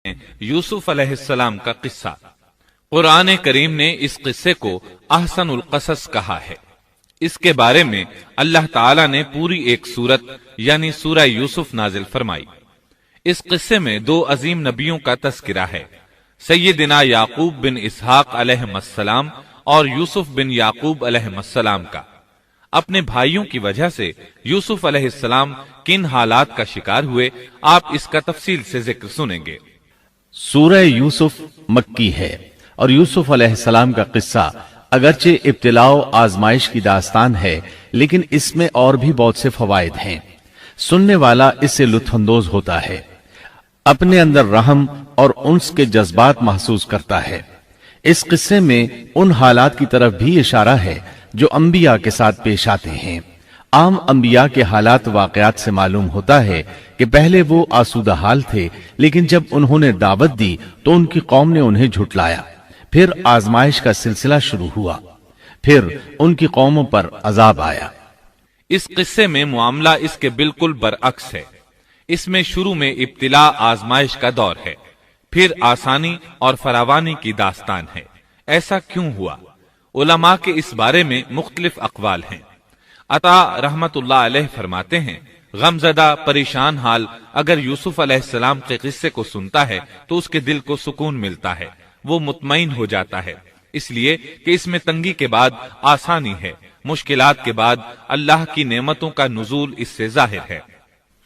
یوسف علیہ السلام کا قصہ۔ قرآن کریم نے اس قصے کو احسن القصص کہا ہے۔ اس کے بارے میں اللہ تعالی نے پوری ایک سورت یعنی سورہ یوسف نازل فرمائی۔ اس قصے میں دو عظیم نبیوں کا تذکرہ ہے، سیدنا یعقوب بن اسحاق علیہ السلام اور یوسف بن یعقوب علیہ السلام کا۔ اپنے بھائیوں کی وجہ سے یوسف علیہ السلام کن حالات کا شکار ہوئے، آپ اس کا تفصیل سے ذکر سنیں گے۔ سورہ یوسف مکی ہے اور یوسف علیہ السلام کا قصہ اگرچہ ابتلاء و آزمائش کی داستان ہے، لیکن اس میں اور بھی بہت سے فوائد ہیں۔ سننے والا اس سے لطف اندوز ہوتا ہے، اپنے اندر رحم اور انس کے جذبات محسوس کرتا ہے۔ اس قصے میں ان حالات کی طرف بھی اشارہ ہے جو انبیاء کے ساتھ پیش آتے ہیں۔ عام انبیاء کے حالات واقعات سے معلوم ہوتا ہے کہ پہلے وہ آسودہ حال تھے، لیکن جب انہوں نے دعوت دی تو ان کی قوم نے انہیں جھٹلایا، پھر آزمائش کا سلسلہ شروع ہوا، پھر ان کی قوموں پر عذاب آیا۔ اس قصے میں معاملہ اس کے بالکل برعکس ہے۔ اس میں شروع میں ابتلاء آزمائش کا دور ہے، پھر آسانی اور فراوانی کی داستان ہے۔ ایسا کیوں ہوا؟ علماء کے اس بارے میں مختلف اقوال ہیں۔ عطا رحمت اللہ علیہ فرماتے ہیں، غمزدہ پریشان حال اگر یوسف علیہ السلام کے قصے کو سنتا ہے تو اس کے دل کو سکون ملتا ہے، وہ مطمئن ہو جاتا ہے، اس لیے کہ اس میں تنگی کے بعد آسانی ہے، مشکلات کے بعد اللہ کی نعمتوں کا نزول اس سے ظاہر ہے۔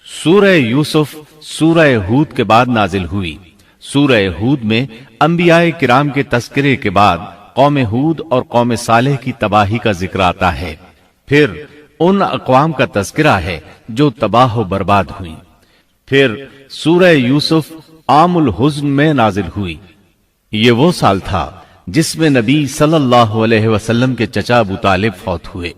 سورہ یوسف سورہ ہود کے بعد نازل ہوئی۔ سورہ ہود میں انبیاء کرام کے تذکرے کے بعد قوم ہود اور قوم صالح کی تباہی کا ذکر آتا ہے، پھر ان اقوام کا تذکرہ ہے جو تباہ و برباد ہوئی۔ پھر سورہ یوسف عام الحزن میں نازل ہوئی۔ یہ وہ سال تھا جس میں نبی صلی اللہ علیہ وسلم کے چچا ابو طالب فوت ہوئے۔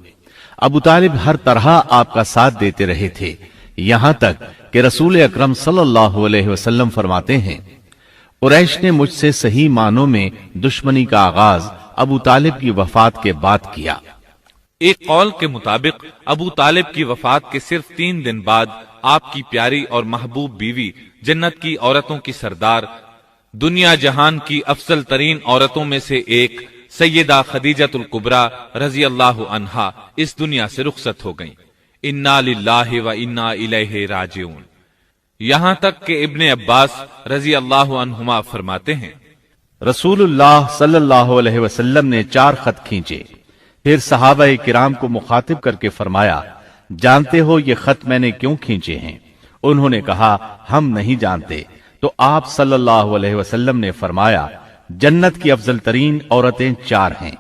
ابو طالب ہر طرح آپ کا ساتھ دیتے رہے تھے، یہاں تک کہ رسول اکرم صلی اللہ علیہ وسلم فرماتے ہیں، قریش نے مجھ سے صحیح معنوں میں دشمنی کا آغاز ابو طالب کی وفات کے بعد کیا۔ ایک قول کے مطابق ابو طالب کی وفات کے صرف 3 دن بعد آپ کی پیاری اور محبوب بیوی، جنت کی عورتوں کی سردار، دنیا جہان کی افضل ترین عورتوں میں سے ایک سیدہ خدیجۃ الکبریٰ رضی اللہ عنہا اس دنیا سے رخصت ہو گئیں۔ انا للہ و انا الیہ راجعون۔ یہاں تک کہ ابن عباس رضی اللہ عنہما فرماتے ہیں، رسول اللہ صلی اللہ علیہ وسلم نے 4 خط کھینچے، پھر صحابہ کرام کو مخاطب کر کے فرمایا، جانتے ہو یہ خط میں نے کیوں کھینچے ہیں؟ انہوں نے کہا، ہم نہیں جانتے۔ تو آپ صلی اللہ علیہ وسلم نے فرمایا، جنت کی افضل ترین عورتیں 4 ہیں،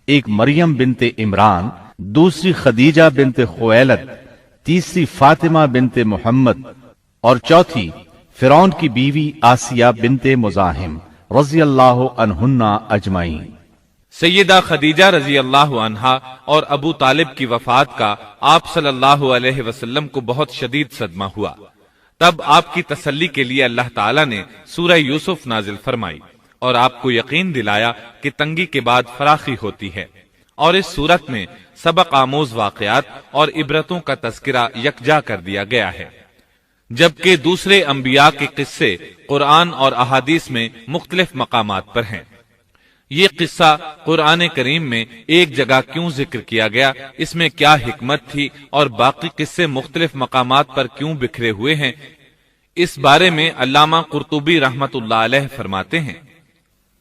ایک مریم بنت عمران، دوسری خدیجہ بنت خویلد، تیسری فاطمہ بنت محمد اور چوتھی فرعون کی بیوی آسیہ بنت مزاحم رضی اللہ عنہن اجمعین۔ سیدہ خدیجہ رضی اللہ عنہا اور ابو طالب کی وفات کا آپ صلی اللہ علیہ وسلم کو بہت شدید صدمہ ہوا۔ تب آپ کی تسلی کے لیے اللہ تعالیٰ نے سورہ یوسف نازل فرمائی اور آپ کو یقین دلایا کہ تنگی کے بعد فراخی ہوتی ہے، اور اس صورت میں سبق آموز واقعات اور عبرتوں کا تذکرہ یکجا کر دیا گیا ہے، جبکہ دوسرے انبیاء کے قصے قرآن اور احادیث میں مختلف مقامات پر ہیں۔ یہ قصہ قرآن کریم میں ایک جگہ کیوں ذکر کیا گیا، اس میں کیا حکمت تھی، اور باقی قصے مختلف مقامات پر کیوں بکھرے ہوئے ہیں، اس بارے میں علامہ قرطبی رحمت اللہ علیہ فرماتے ہیں،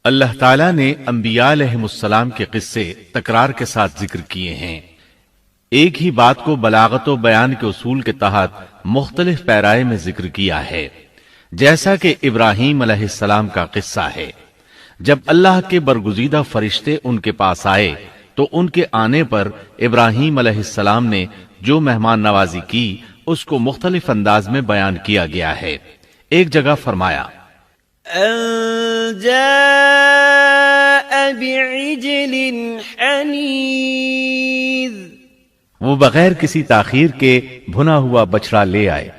اللہ تعالیٰ نے انبیاء علیہ السلام کے قصے تکرار کے ساتھ ذکر کیے ہیں۔ ایک ہی بات کو بلاغت و بیان کے اصول کے تحت مختلف پیرائے میں ذکر کیا ہے، جیسا کہ ابراہیم علیہ السلام کا قصہ ہے۔ جب اللہ کے برگزیدہ فرشتے ان کے پاس آئے تو ان کے آنے پر ابراہیم علیہ السلام نے جو مہمان نوازی کی اس کو مختلف انداز میں بیان کیا گیا ہے۔ ایک جگہ فرمایا، أن جاء بعجل حنيذ، وہ بغیر کسی تاخیر کے بھنا ہوا بچڑا لے آئے۔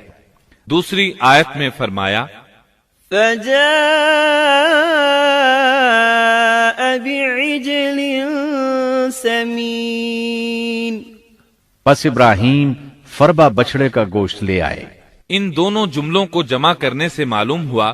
دوسری آیت میں فرمایا، فجاء بعجل سمين، پس ابراہیم فربا بچڑے کا گوشت لے آئے۔ ان دونوں جملوں کو جمع کرنے سے معلوم ہوا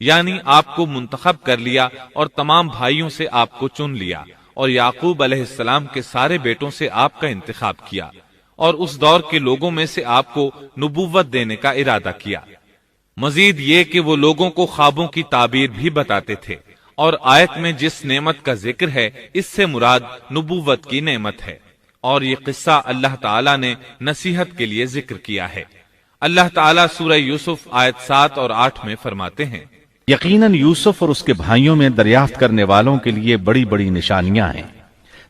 یعنی آپ کو منتخب کر لیا اور تمام بھائیوں سے آپ کو چن لیا، اور یعقوب علیہ السلام کے سارے بیٹوں سے آپ کا انتخاب کیا، اور اس دور کے لوگوں میں سے آپ کو نبوت دینے کا ارادہ کیا۔ مزید یہ کہ وہ لوگوں کو خوابوں کی تعبیر بھی بتاتے تھے، اور آیت میں جس نعمت کا ذکر ہے اس سے مراد نبوت کی نعمت ہے، اور یہ قصہ اللہ تعالیٰ نے نصیحت کے لیے ذکر کیا ہے۔ اللہ تعالیٰ سورہ یوسف آیت 7 اور 8 میں فرماتے ہیں، یقیناً یوسف اور اس کے بھائیوں میں دریافت کرنے والوں کے لیے بڑی بڑی نشانیاں ہیں،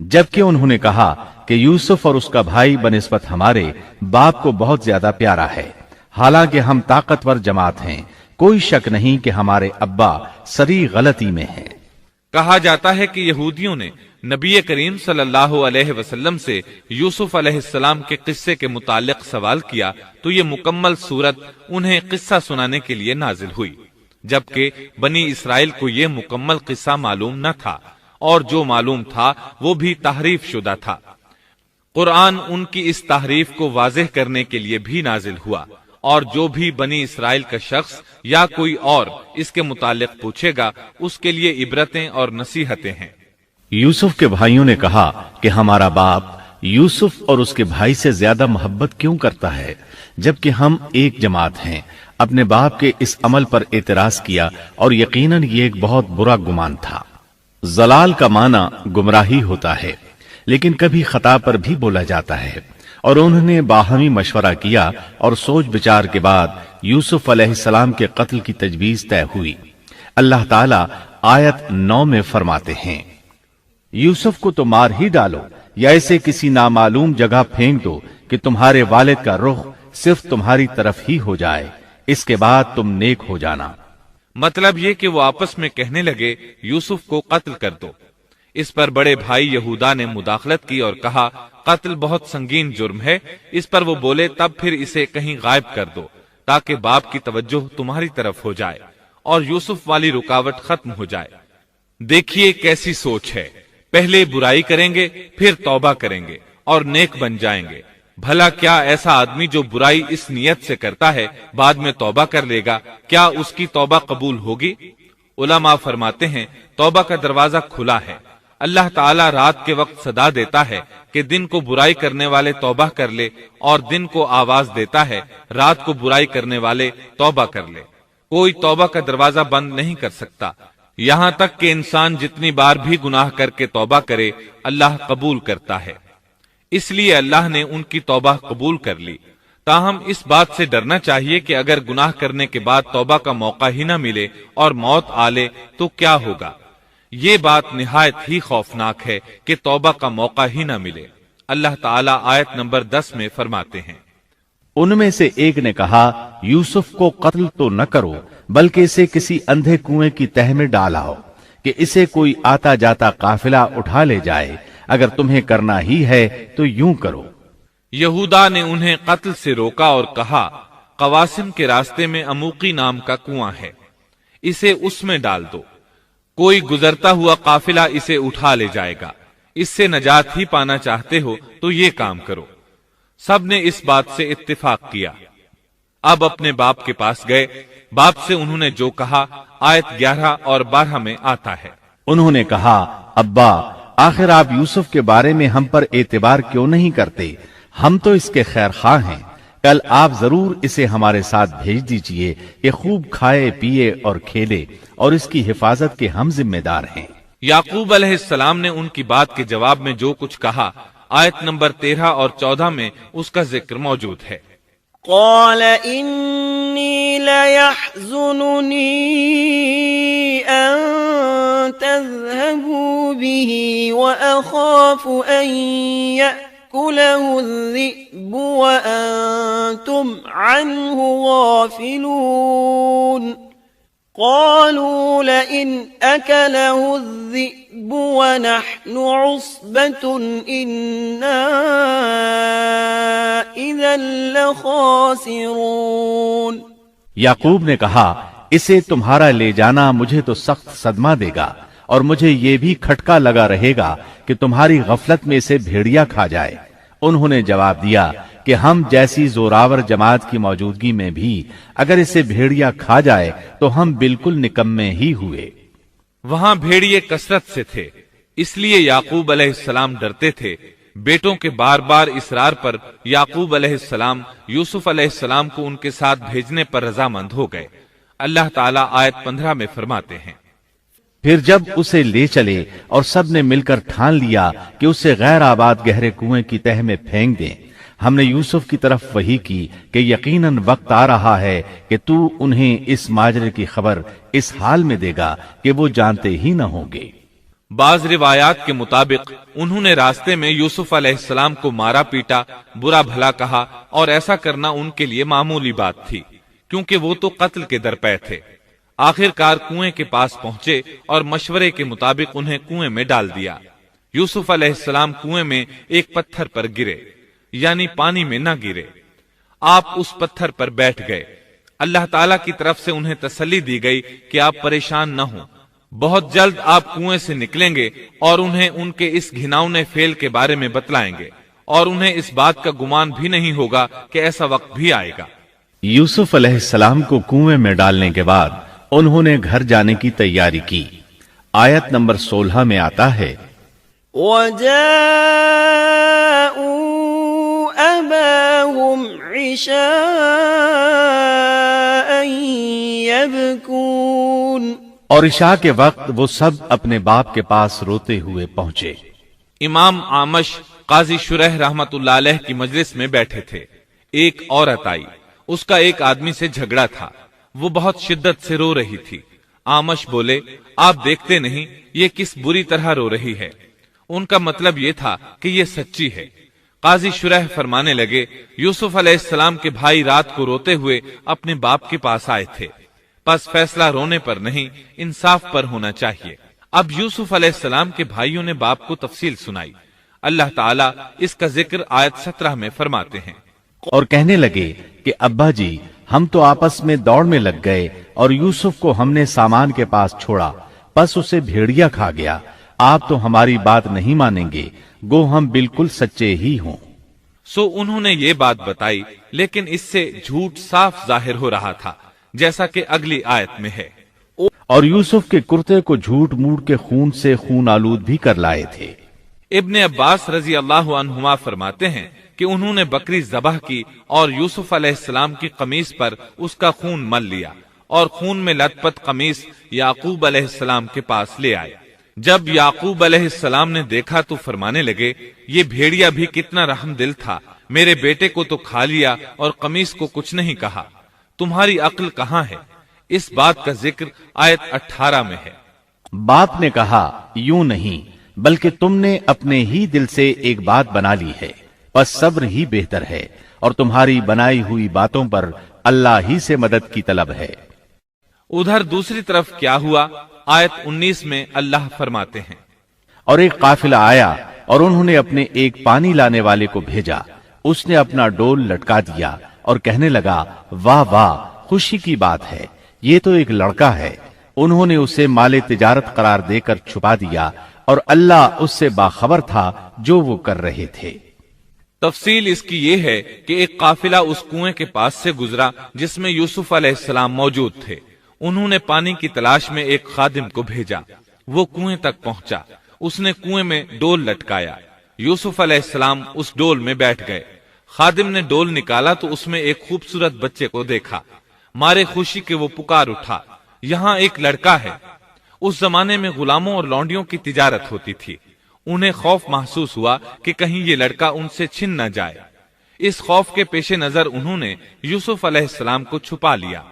جبکہ انہوں نے کہا کہ یوسف اور اس کا بھائی بنسبت ہمارے باپ کو بہت زیادہ پیارا ہے، حالانکہ ہم طاقتور جماعت ہیں، کوئی شک نہیں کہ ہمارے ابا سری غلطی میں ہیں۔ کہا جاتا ہے کہ یہودیوں نے نبی کریم صلی اللہ علیہ وسلم سے یوسف علیہ السلام کے قصے کے متعلق سوال کیا تو یہ مکمل صورت انہیں قصہ سنانے کے لیے نازل ہوئی، جبکہ بنی اسرائیل کو یہ مکمل قصہ معلوم نہ تھا، اور جو معلوم تھا وہ بھی تحریف شدہ تھا۔ قرآن ان کی اس تحریف کو واضح کرنے کے لیے بھی نازل ہوا، اور جو بھی بنی اسرائیل کا شخص یا کوئی اور اس کے متعلق پوچھے گا اس کے لیے عبرتیں اور نصیحتیں ہیں۔ یوسف کے بھائیوں نے کہا کہ ہمارا باپ یوسف اور اس کے بھائی سے زیادہ محبت کیوں کرتا ہے، جبکہ ہم ایک جماعت ہیں۔ اپنے باپ کے اس عمل پر اعتراض کیا، اور یقیناً یہ ایک بہت برا گمان تھا۔ ضلال کا معنی گمراہی ہوتا ہے، لیکن کبھی خطا پر بھی بولا جاتا ہے، اور انہوں نے باہمی مشورہ کیا اور سوچ بچار کے بعد یوسف علیہ السلام کے قتل کی تجویز طے ہوئی۔ اللہ تعالیٰ آیت 9 میں فرماتے ہیں، یوسف کو تو مار ہی ڈالو یا اسے کسی نامعلوم جگہ پھینک دو کہ تمہارے والد کا رخ صرف تمہاری طرف ہی ہو جائے، اس کے بعد تم نیک ہو جانا۔ مطلب یہ کہ وہ آپس میں کہنے لگے یوسف کو قتل کر دو۔ اس پر بڑے بھائی یہودا نے مداخلت کی اور کہا قتل بہت سنگین جرم ہے، اس پر وہ بولے تب پھر اسے کہیں غائب کر دو تاکہ باپ کی توجہ تمہاری طرف ہو جائے اور یوسف والی رکاوٹ ختم ہو جائے۔ دیکھیے کیسی سوچ ہے، پہلے برائی کریں گے پھر توبہ کریں گے اور نیک بن جائیں گے۔ بھلا کیا ایسا آدمی جو برائی اس نیت سے کرتا ہے بعد میں توبہ کر لے گا، کیا اس کی توبہ قبول ہوگی؟ علماء فرماتے ہیں توبہ کا دروازہ کھلا ہے۔ اللہ تعالیٰ رات کے وقت صدا دیتا ہے کہ دن کو برائی کرنے والے توبہ کر لے، اور دن کو آواز دیتا ہے رات کو برائی کرنے والے توبہ کر لے۔ کوئی توبہ کا دروازہ بند نہیں کر سکتا، یہاں تک کہ انسان جتنی بار بھی گناہ کر کے توبہ کرے اللہ قبول کرتا ہے۔ اس لیے اللہ نے ان کی توبہ قبول کر لی۔ تاہم اس بات سے ڈرنا چاہیے کہ اگر گناہ کرنے کے بعد توبہ کا موقع ہی نہ ملے اور موت آ لے تو کیا ہوگا؟ یہ بات نہایت ہی خوفناک ہے کہ توبہ کا موقع ہی نہ ملے۔ اللہ تعالیٰ آیت نمبر 10 میں فرماتے ہیں، ان میں سے ایک نے کہا یوسف کو قتل تو نہ کرو بلکہ اسے کسی اندھے کنویں کی تہ میں ڈالاؤ کہ اسے کوئی آتا جاتا قافلہ اٹھا لے جائے، اگر تمہیں کرنا ہی ہے تو یوں کرو۔ یہودا نے انہیں قتل سے روکا اور کہا قواسم کے راستے میں اموقی نام کا کنواں ہے، اسے اس میں ڈال دو، کوئی گزرتا ہوا قافلہ اسے اٹھا لے جائے گا، اس سے نجات ہی پانا چاہتے ہو تو یہ کام کرو۔ سب نے اس بات سے اتفاق کیا۔ اب اپنے باپ کے پاس گئے، باپ سے انہوں نے جو کہا آیت 11 اور 12 میں آتا ہے، انہوں نے کہا ابا آخر آپ یوسف کے بارے میں ہم پر اعتبار کیوں نہیں کرتے؟ ہم تو اس کے خیر خواہ ہیں، کل آپ ضرور اسے ہمارے ساتھ بھیج دیجئے کہ خوب کھائے پیے اور کھیلے، اور اس کی حفاظت کے ہم ذمہ دار ہیں۔ یعقوب علیہ السلام نے ان کی بات کے جواب میں جو کچھ کہا آیت نمبر 13 اور 14 میں اس کا ذکر موجود ہے۔ قال إني ليحزنني أن تذهبوا به وأخاف أن يأكله الذئب وأنتم عنه غافلون قالوا لئن أكله الذئب ونحن عصبة إنا إذا لخاسرون۔ یعقوب نے کہا اسے تمہارا لے جانا مجھے تو سخت صدمہ دے گا، اور مجھے یہ بھی کھٹکا لگا رہے گا کہ تمہاری غفلت میں اسے بھیڑیا کھا جائے۔ انہوں نے جواب دیا کہ ہم جیسی زوراور جماعت کی موجودگی میں بھی اگر اسے بھیڑیا کھا جائے تو ہم بالکل نکمے ہی ہوئے۔ وہاں بھیڑیے کثرت سے تھے، اس لیے یعقوب علیہ السلام ڈرتے تھے۔ بیٹوں کے بار بار اصرار پر یعقوب علیہ السلام یوسف علیہ السلام کو ان کے ساتھ بھیجنے پر رضامند ہو گئے۔ اللہ تعالیٰ آیت 15 میں فرماتے ہیں، پھر جب اسے لے چلے اور سب نے مل کر ٹھان لیا کہ اسے غیر آباد گہرے کنویں کی تہ میں پھینک دیں، ہم نے یوسف کی طرف وحی کی کہ یقیناً وقت آ رہا ہے کہ تو انہیں اس ماجرے کی خبر اس حال میں دے گا کہ وہ جانتے ہی نہ ہوں گے۔ بعض روایات کے مطابق انہوں نے راستے میں یوسف علیہ السلام کو مارا پیٹا، برا بھلا کہا، اور ایسا کرنا ان کے لیے معمولی بات تھی کیونکہ وہ تو قتل کے درپے تھے۔ آخر کار کنویں کے پاس پہنچے اور مشورے کے مطابق انہیں کنویں میں ڈال دیا۔ یوسف علیہ السلام کنویں میں ایک پتھر پر گرے، یعنی پانی میں نہ گرے، آپ اس پتھر پر بیٹھ گئے۔ اللہ تعالیٰ کی طرف سے انہیں تسلی دی گئی کہ آپ پریشان نہ ہوں، بہت جلد آپ کنویں سے نکلیں گے اور انہیں ان کے اس گھناؤنے فعل کے بارے میں بتلائیں گے، اور انہیں اس بات کا گمان بھی نہیں ہوگا کہ ایسا وقت بھی آئے گا۔ یوسف علیہ السلام کو کنویں میں ڈالنے کے بعد انہوں نے گھر جانے کی تیاری کی۔ آیت نمبر 16 میں آتا ہے، وَجَاءُوا أَبَاهُمْ عِشَاءً يَبْكُونَ، اور عشاء کے وقت وہ سب اپنے باپ کے پاس روتے ہوئے پہنچے۔ امام عامش قاضی شرح رحمت اللہ علیہ کی مجلس میں بیٹھے تھے۔ ایک عورت آئی، اس کا ایک آدمی سے جھگڑا تھا، وہ بہت شدت سے رو رہی تھی۔ عامش بولے، آپ دیکھتے نہیں یہ کس بری طرح رو رہی ہے؟ ان کا مطلب یہ تھا کہ یہ سچی ہے۔ قاضی شرح فرمانے لگے، یوسف علیہ السلام کے بھائی رات کو روتے ہوئے اپنے باپ کے پاس آئے تھے، پس فیصلہ رونے پر نہیں انصاف پر ہونا چاہیے۔ اب یوسف علیہ السلام کے بھائیوں نے باپ کو تفصیل سنائی۔ اللہ تعالیٰ اس کا ذکر آیت 17 میں فرماتے ہیں، اور کہنے لگے کہ ابا جی، ہم تو آپس میں دوڑ میں لگ گئے اور یوسف کو ہم نے سامان کے پاس چھوڑا، پس اسے بھیڑیا کھا گیا۔ آپ تو ہماری بات نہیں مانیں گے، گو ہم بالکل سچے ہی ہوں۔ سو انہوں نے یہ بات بتائی، لیکن اس سے جھوٹ صاف ظاہر ہو رہا تھا، جیسا کہ اگلی آیت میں ہے، اور یوسف کے کرتے کو جھوٹ موڑ کے خون سے خون آلود بھی کر لائے تھے۔ ابن عباس رضی اللہ عنہما فرماتے ہیں کہ انہوں نے بکری ذبح کی اور یوسف علیہ السلام کی قمیص پر اس کا خون مل لیا، اور خون میں لت پت قمیص یعقوب علیہ السلام کے پاس لے آئے۔ جب یعقوب علیہ السلام نے دیکھا تو فرمانے لگے، یہ بھیڑیا بھی کتنا رحم دل تھا، میرے بیٹے کو تو کھا لیا اور قمیص کو کچھ نہیں کہا، تمہاری عقل کہاں ہے؟ اس بات کا ذکر آیت 18 میں ہے۔ باپ نے کہا، یوں نہیں، بلکہ تم نے اپنے ہی دل سے ایک بات بنا لی ہے، بس صبر ہی بہتر ہے، اور تمہاری بنائی ہوئی باتوں پر اللہ ہی سے مدد کی طلب ہے۔ ادھر دوسری طرف کیا ہوا؟ آیت 19 میں اللہ فرماتے ہیں، اور ایک قافلہ آیا اور انہوں نے اپنے ایک پانی لانے والے کو بھیجا، اس نے اپنا ڈول لٹکا دیا اور کہنے لگا، واہ واہ، خوشی کی بات ہے، یہ تو ایک لڑکا ہے۔ انہوں نے اسے مال تجارت قرار دے کر چھپا دیا، اور اللہ اس سے باخبر تھا جو وہ کر رہے تھے۔ تفصیل اس کی یہ ہے کہ ایک قافلہ اس کنویں کے پاس سے گزرا جس میں یوسف علیہ السلام موجود تھے۔ انہوں نے پانی کی تلاش میں ایک خادم کو بھیجا، وہ کنویں تک پہنچا، اس نے کنویں میں ڈول لٹکایا، یوسف علیہ السلام اس ڈول میں بیٹھ گئے۔ خادم نے ڈول نکالا تو اس میں ایک خوبصورت بچے کو دیکھا، مارے خوشی کے وہ پکار اٹھا، یہاں ایک لڑکا ہے۔ اس زمانے میں غلاموں اور لونڈیوں کی تجارت ہوتی تھی، انہیں خوف محسوس ہوا کہ کہیں یہ لڑکا ان سے چھن نہ جائے۔ اس خوف کے پیش نظر انہوں نے یوسف علیہ السلام کو چھپا لیا۔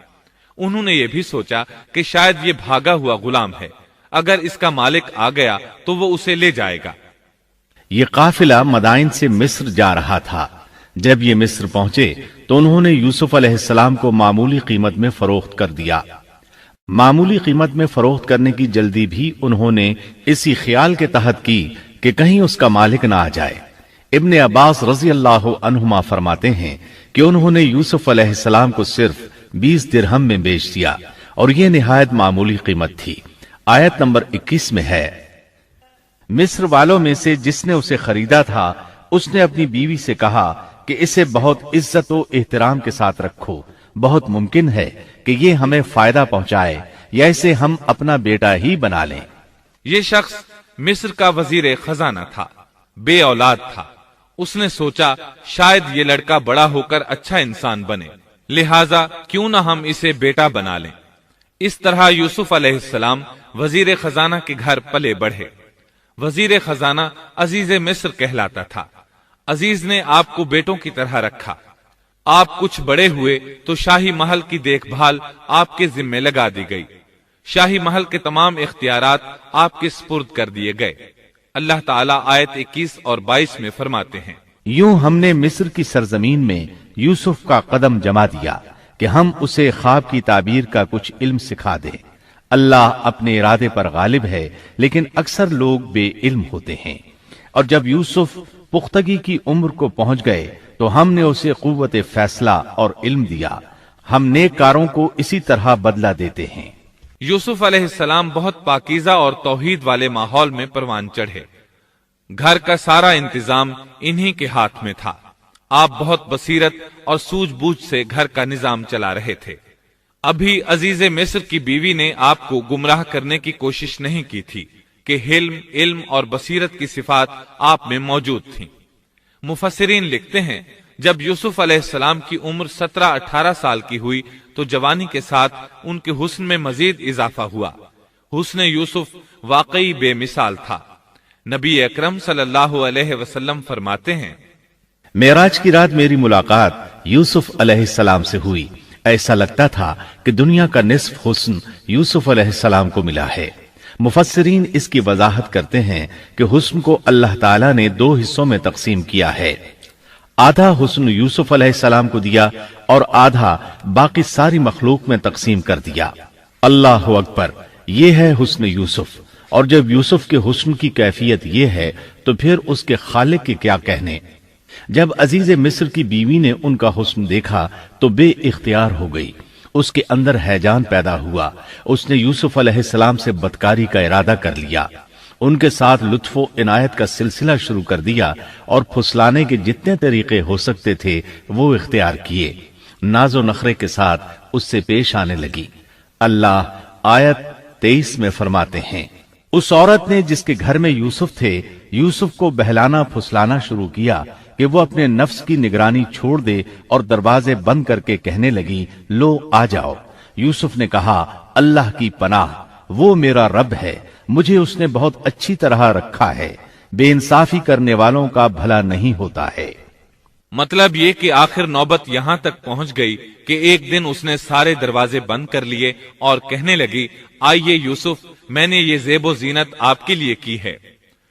انہوں نے یہ بھی سوچا کہ شاید یہ بھاگا ہوا غلام ہے، اگر اس کا مالک آ گیا تو وہ اسے لے جائے گا۔ یہ قافلہ مدائن سے مصر جا رہا تھا۔ جب یہ مصر پہنچے تو انہوں نے یوسف علیہ السلام کو معمولی قیمت میں فروخت کر دیا۔ معمولی قیمت میں فروخت کرنے کی جلدی بھی انہوں نے اسی خیال کے تحت کی کہ کہیں اس کا مالک نہ آ جائے۔ ابن عباس رضی اللہ عنہما فرماتے ہیں کہ انہوں نے یوسف علیہ السلام کو صرف 20 درہم میں بیچ دیا، اور یہ نہایت معمولی قیمت تھی۔ آیت نمبر 21 میں ہے، مصر والوں میں سے جس نے اسے خریدا تھا اس نے اپنی بیوی سے کہا کہ اسے بہت عزت و احترام کے ساتھ رکھو، بہت ممکن ہے کہ یہ ہمیں فائدہ پہنچائے یا اسے ہم اپنا بیٹا ہی بنا لیں۔ یہ شخص مصر کا وزیر خزانہ تھا، بے اولاد تھا۔ اس نے سوچا شاید یہ لڑکا بڑا ہو کر اچھا انسان بنے، لہذا کیوں نہ ہم اسے بیٹا بنا لیں۔ اس طرح یوسف علیہ السلام وزیر خزانہ کے گھر پلے بڑھے۔ وزیر خزانہ عزیز مصر کہلاتا تھا۔ عزیز نے آپ کو بیٹوں کی طرح رکھا۔ آپ کچھ بڑے ہوئے تو شاہی محل کی دیکھ بھال آپ کے ذمے لگا دی گئی۔ شاہی محل کے تمام اختیارات آپ کے سپرد کر دیے گئے۔ اللہ تعالیٰ آیت 21 اور 22 میں فرماتے ہیں، یوں ہم نے مصر کی سرزمین میں یوسف کا قدم جما دیا کہ ہم اسے خواب کی تعبیر کا کچھ علم سکھا دیں۔ اللہ اپنے ارادے پر غالب ہے، لیکن اکثر لوگ بے علم ہوتے ہیں۔ اور جب یوسف پختگی کی عمر کو پہنچ گئے تو ہم نے اسے قوت فیصلہ اور علم دیا۔ ہم نیک کاروں کو اسی طرح بدلہ دیتے ہیں۔ یوسف علیہ السلام بہت پاکیزہ اور توحید والے ماحول میں پروان چڑھے۔ گھر کا سارا انتظام انہی کے ہاتھ میں تھا۔ آپ بہت بصیرت اور سوجھ بوجھ سے گھر کا نظام چلا رہے تھے۔ ابھی عزیز مصر کی بیوی نے آپ کو گمراہ کرنے کی کوشش نہیں کی تھی کہ حلم، علم اور بصیرت کی صفات آپ میں موجود تھیں۔ مفسرین لکھتے ہیں جب یوسف علیہ السلام کی عمر 17-18 سال کی ہوئی تو جوانی کے ساتھ ان کے حسن میں مزید اضافہ ہوا۔ حسن یوسف واقعی بے مثال تھا۔ نبی اکرم صلی اللہ علیہ وسلم فرماتے ہیں، معراج کی رات میری ملاقات یوسف علیہ السلام سے ہوئی۔ ایسا لگتا تھا کہ دنیا کا نصف حسن یوسف علیہ السلام کو ملا ہے۔ مفسرین اس کی وضاحت کرتے ہیں کہ حسن کو اللہ تعالیٰ نے 2 حصوں میں تقسیم کیا ہے۔ آدھا حسن یوسف علیہ السلام کو دیا اور آدھا باقی ساری مخلوق میں تقسیم کر دیا۔ اللہ اکبر، یہ ہے حسن یوسف۔ اور جب یوسف کے حسن کی کیفیت یہ ہے تو پھر اس کے خالق کے کیا کہنے۔ جب عزیز مصر کی بیوی نے ان کا حسن دیکھا تو بے اختیار ہو گئی۔ اس کے اندر ہیجان پیدا ہوا۔ اس نے یوسف علیہ السلام سے بدکاری کا ارادہ کر لیا۔ ان کے ساتھ لطف و عنایت کا سلسلہ شروع کر دیا اور پھسلانے کے جتنے طریقے ہو سکتے تھے وہ اختیار کیے۔ ناز و نخرے کے ساتھ اس سے پیش آنے لگی۔ اللہ آیت 23 میں فرماتے ہیں، اس عورت نے جس کے گھر میں یوسف تھے یوسف کو بہلانا پھسلانا شروع کیا کہ وہ اپنے نفس کی نگرانی چھوڑ دے اور دروازے بند کر کے کہنے لگی، لو آ جاؤ۔ یوسف نے کہا، اللہ کی پناہ، وہ میرا رب ہے، مجھے اس نے بہت اچھی طرح رکھا ہے، بے انصافی کرنے والوں کا بھلا نہیں ہوتا ہے۔ مطلب یہ کہ آخر نوبت یہاں تک پہنچ گئی کہ ایک دن اس نے سارے دروازے بند کر لیے اور کہنے لگی، آئیے یوسف، میں نے یہ زیب و زینت آپ کے لیے کی ہے۔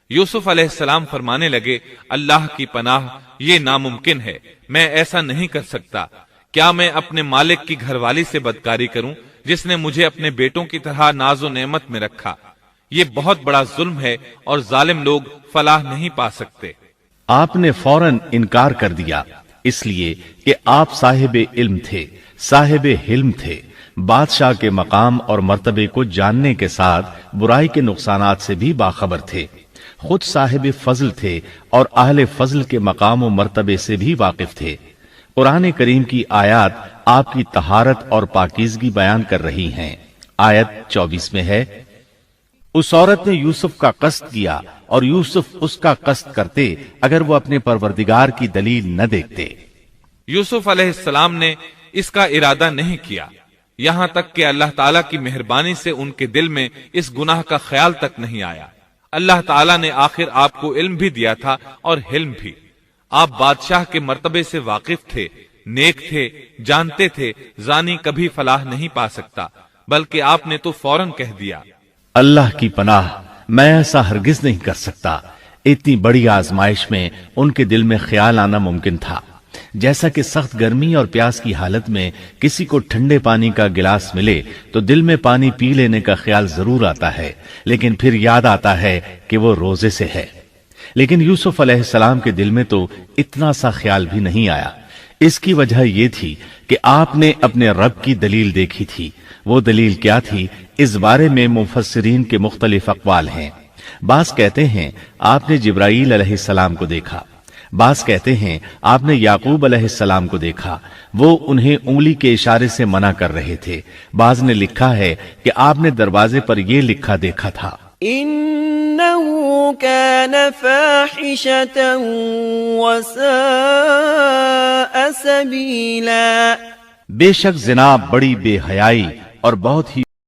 یوسف علیہ السلام فرمانے لگے، اللہ کی پناہ، یہ ناممکن ہے، میں ایسا نہیں کر سکتا۔ کیا میں اپنے مالک کی گھر والی سے بدکاری کروں جس نے مجھے اپنے بیٹوں کی طرح ناز و نعمت میں رکھا؟ یہ بہت بڑا ظلم ہے اور ظالم لوگ فلاح نہیں پا سکتے۔ آپ نے فوراً انکار کر دیا، اس لیے کہ آپ صاحب علم تھے، صاحب حلم تھے، بادشاہ کے مقام اور مرتبے کو جاننے کے ساتھ برائی کے نقصانات سے بھی باخبر تھے، خود صاحب فضل تھے اور اہل فضل کے مقام و مرتبے سے بھی واقف تھے۔ قرآن کریم کی آیات آپ کی طہارت اور پاکیزگی بیان کر رہی ہیں۔ آیت 24 میں ہے، اس عورت نے یوسف کا قصد کیا اور یوسف اس کا قصد کرتے اگر وہ اپنے پروردگار کی دلیل نہ دیکھتے۔ یوسف علیہ السلام نے اس کا ارادہ نہیں کیا، یہاں تک کہ اللہ تعالیٰ کی مہربانی سے ان کے دل میں اس گناہ کا خیال تک نہیں آیا۔ اللہ تعالیٰ نے آخر آپ کو علم بھی دیا تھا اور حلم بھی۔ آپ بادشاہ کے مرتبے سے واقف تھے، نیک تھے، جانتے تھے زانی کبھی فلاح نہیں پا سکتا، بلکہ آپ نے تو فوراً کہہ دیا، اللہ کی پناہ، میں ایسا ہرگز نہیں کر سکتا۔ اتنی بڑی آزمائش میں ان کے دل میں خیال آنا ممکن تھا، جیسا کہ سخت گرمی اور پیاس کی حالت میں کسی کو ٹھنڈے پانی کا گلاس ملے تو دل میں پانی پی لینے کا خیال ضرور آتا ہے، لیکن پھر یاد آتا ہے کہ وہ روزے سے ہے۔ لیکن یوسف علیہ السلام کے دل میں تو اتنا سا خیال بھی نہیں آیا۔ اس کی وجہ یہ تھی کہ آپ نے اپنے رب کی دلیل دیکھی تھی۔ وہ دلیل کیا تھی، اس بارے میں مفسرین کے مختلف اقوال ہیں۔ بعض کہتے ہیں آپ نے جبرائیل علیہ السلام کو دیکھا، بعض کہتے ہیں آپ نے یعقوب علیہ السلام کو دیکھا، وہ انہیں انگلی کے اشارے سے منع کر رہے تھے۔ بعض نے لکھا ہے کہ آپ نے دروازے پر یہ لکھا دیکھا تھا، إنه كان فاحشة وساء سبيلا۔ بے شک زنا بڑی بے حیائی اور بہت ہی